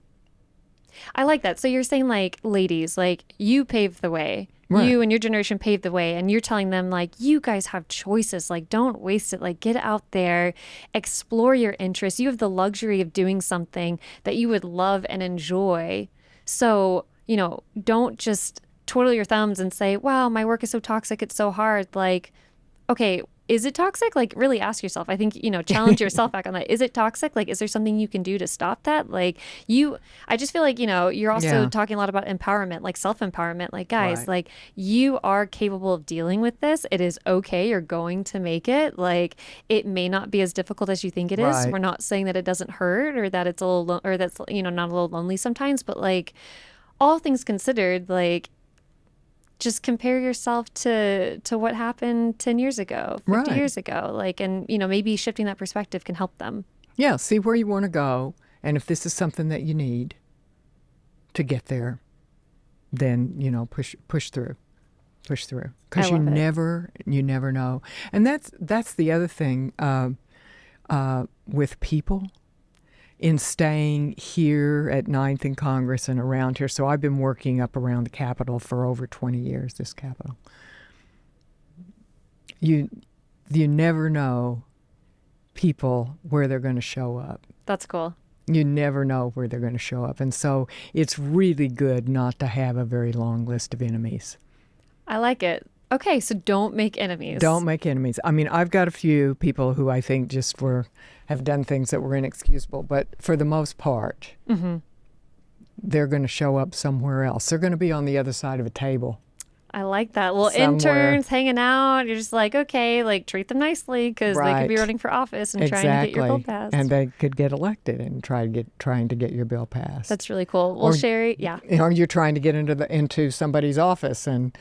[SPEAKER 2] I like that. So you're saying like, ladies, like you paved the way. Right. You and your generation paved the way, and you're telling them like, you guys have choices, like don't waste it, like get out there, explore your interests. You have the luxury of doing something that you would love and enjoy. So, don't just twiddle your thumbs and say, wow, my work is so toxic, it's so hard. Like, okay, is it toxic? Like really ask yourself. I think, challenge yourself back on that. Is it toxic? Like, is there something you can do to stop that? Like I just feel like, you're also talking a lot about empowerment, like self-empowerment. Like guys,
[SPEAKER 1] right.
[SPEAKER 2] Like you are capable of dealing with this. It is okay. You're going to make it. Like it may not be as difficult as you think it is.
[SPEAKER 1] Right.
[SPEAKER 2] We're not saying that it doesn't hurt or that it's a little, or that's, not a little lonely sometimes, but like all things considered, like, just compare yourself to what happened 10 years ago, 50
[SPEAKER 1] right.
[SPEAKER 2] years ago. Like, and, maybe shifting that perspective can help them.
[SPEAKER 1] Yeah, see where you want to go And if this is something that you need to get there, then, push through. Push through. Because you never know. And that's the other thing with people in staying here at 9th and Congress and around here. So I've been working up around the Capitol for over 20 years, this Capitol. You never know people where they're going to show up.
[SPEAKER 2] That's cool.
[SPEAKER 1] You never know where they're going to show up. And so it's really good not to have a very long list of enemies.
[SPEAKER 2] I like it. Okay, so don't make enemies.
[SPEAKER 1] Don't make enemies. I mean, I've got a few people who I think just have done things that were inexcusable, but for the most part, they're going to show up somewhere else. They're going to be on the other side of a table.
[SPEAKER 2] I like that. Little
[SPEAKER 1] Somewhere.
[SPEAKER 2] interns hanging out. You're just like, okay, like treat them nicely because they could be
[SPEAKER 1] Right.
[SPEAKER 2] running for office and trying to get your bill passed.
[SPEAKER 1] And they could get elected and trying to get your bill passed.
[SPEAKER 2] That's really cool. Well,
[SPEAKER 1] Or-
[SPEAKER 2] Sherry, yeah.
[SPEAKER 1] Or you're trying to get into somebody's office and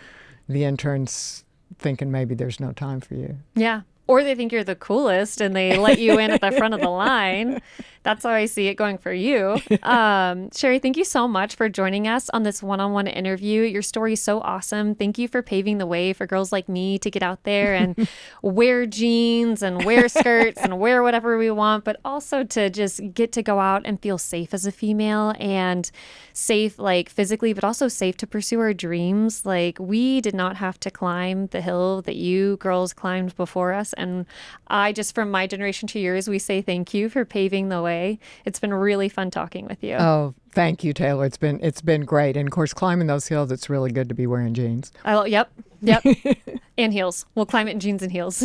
[SPEAKER 1] the intern's thinking maybe there's no time for you.
[SPEAKER 2] Yeah. Or they think you're the coolest and they let you in at the front of the line. That's how I see it going for you. Sherry, thank you so much for joining us on this one-on-one interview. Your story is so awesome. Thank you for paving the way for girls like me to get out there and wear jeans and wear skirts and wear whatever we want, but also to just get to go out and feel safe as a female and safe, like physically, but also safe to pursue our dreams. Like we did not have to climb the hill that you girls climbed before us. And I just, from my generation to yours, we say thank you for paving the way. It's been really fun talking with you.
[SPEAKER 1] Oh, thank you, Taylor. It's been great. And of course, climbing those hills, it's really good to be wearing jeans.
[SPEAKER 2] Yep. And heels. We'll climb it in jeans and heels.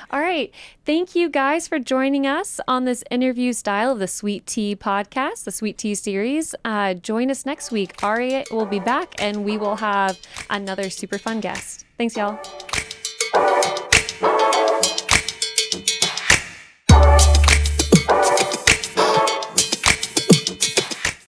[SPEAKER 2] All right. Thank you guys for joining us on this interview style of the Sweet Tea podcast, the Sweet Tea series. Join us next week. Ari will be back and we will have another super fun guest. Thanks, y'all.